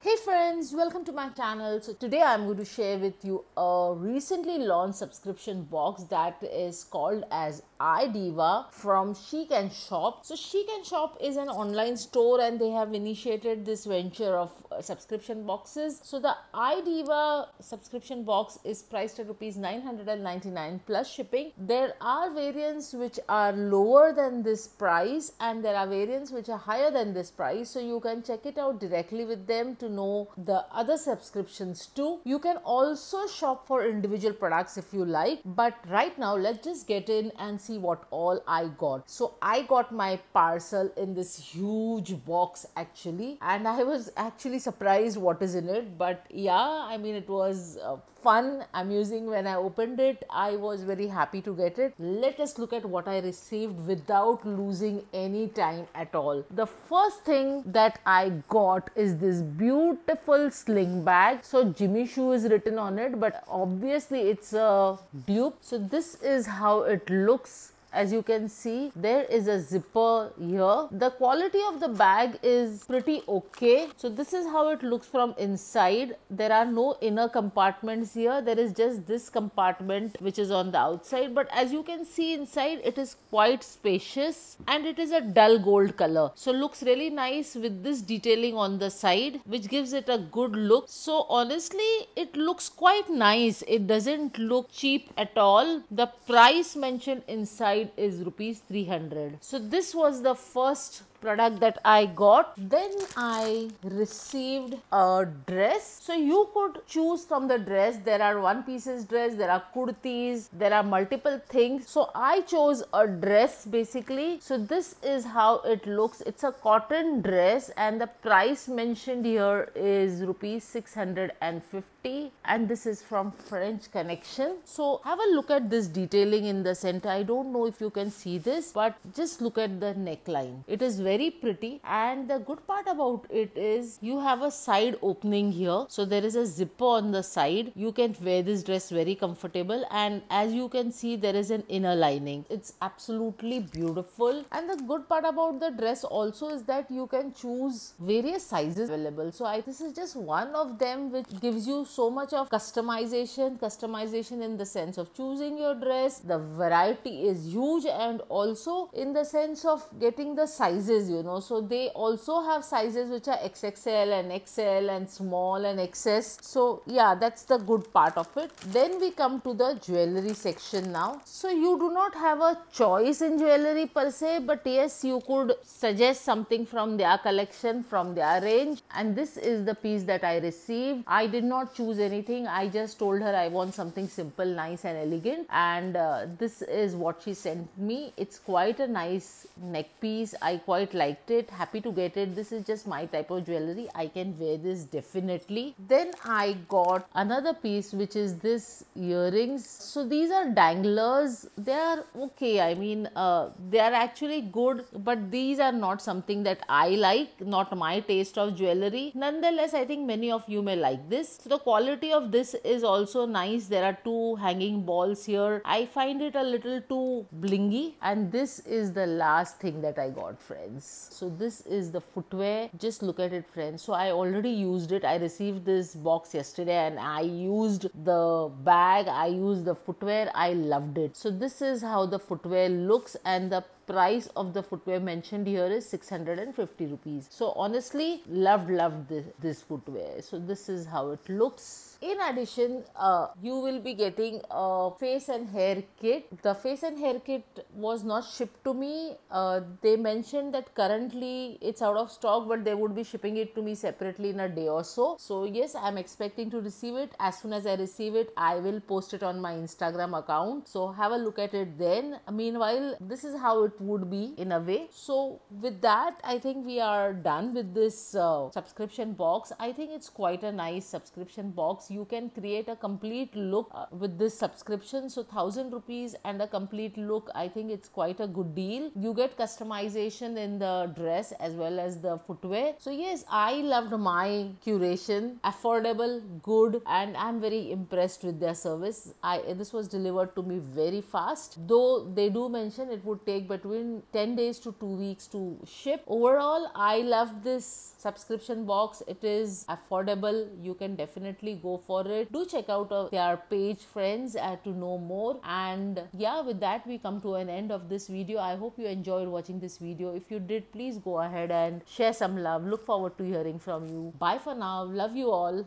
Hey friends, welcome to my channel. So today I'm going to share with you a recently launched subscription box that is called as Diva from Chic and Shop. So Chic and Shop is an online store and they have initiated this venture of subscription boxes. So the Diva subscription box is priced at rupees 999 plus shipping. There are variants which are lower than this price and there are variants which are higher than this price. So you can check it out directly with them to know the other subscriptions too. You can also shop for individual products if you like, but right now let's just get in and see what all I got. So I got my parcel in this huge box actually, and I was actually surprised what is in it. But yeah, I mean, it was fun, amusing when I opened it. I was very happy to get it. Let us look at what I received without losing any time at all. The first thing that I got is this beautiful sling bag. So Jimmy Choo is written on it, but obviously it's a dupe. So this is how it looks. As you can see, there is a zipper here. The quality of the bag is pretty okay. So this is how it looks from inside. There are no inner compartments here. There is just this compartment which is on the outside. But as you can see inside, it is quite spacious and it is a dull gold color. So looks really nice with this detailing on the side, which gives it a good look. So honestly, it looks quite nice. It doesn't look cheap at all. The price mentioned inside is rupees 300. So this was the first product that I got. Then I received a dress. So you could choose from the dress. There are one pieces dress, there are kurtis, there are multiple things. So I chose a dress basically. So this is how it looks. It's a cotton dress and the price mentioned here is rupees 650 and this is from French Connection. So have a look at this detailing in the center. I don't know if you can see this, but just look at the neckline. It is very pretty, and the good part about it is you have a side opening here. So there is a zipper on the side. You can wear this dress very comfortable, and as you can see, there is an inner lining. It's absolutely beautiful, and the good part about the dress also is that you can choose various sizes available. So this is just one of them which gives you so much of customization in the sense of choosing your dress. The variety is huge, and also in the sense of getting the sizes, so they also have sizes which are XXL and XL and small and XS. So yeah, that's the good part of it. Then we come to the jewelry section now. So you do not have a choice in jewelry per se, but yes, you could suggest something from their collection, from their range, and this is the piece that I received. I did not choose anything. I just told her I want something simple, nice and elegant, and this is what she sent me. It's quite a nice neck piece. I quite liked it. Happy to get it. This is just my type of jewelry. I can wear this definitely. Then I got another piece which is this earrings. So these are danglers. They are okay. I mean, they are actually good, but these are not something that I like, not my taste of jewelry. Nonetheless, I think many of you may like this. So the quality of this is also nice. There are two hanging balls here. I find it a little too blingy, and this is the last thing that I got, friends. So this is the footwear. Just look at it, friends. So I already used it. I received this box yesterday and I used the bag, I used the footwear. I loved it. So this is how the footwear looks, and the price of the footwear mentioned here is 650 rupees. So honestly, loved this footwear. So this is how it looks. In addition, you will be getting a face and hair kit. The face and hair kit was not shipped to me. They mentioned that currently it's out of stock, but they would be shipping it to me separately in a day or so. So yes, I'm expecting to receive it. As soon as I receive it, I will post it on my Instagram account. So have a look at it then. Meanwhile, this is how it would be in a way. So with that, I think we are done with this subscription box. I think it's quite a nice subscription box. You can create a complete look with this subscription. So 1000 rupees and a complete look. I think it's quite a good deal. You get customization in the dress as well as the footwear. So yes, I loved my curation. Affordable, good, and I'm very impressed with their service. This was delivered to me very fast. Though they do mention it would take between 10 days to 2 weeks to ship. Overall, I love this subscription box. It is affordable. You can definitely go for it. Do check out their page, friends, to know more. And yeah, with that we come to an end of this video. I hope you enjoyed watching this video. If you did, please go ahead and share some love. Look forward to hearing from you. Bye for now. Love you all.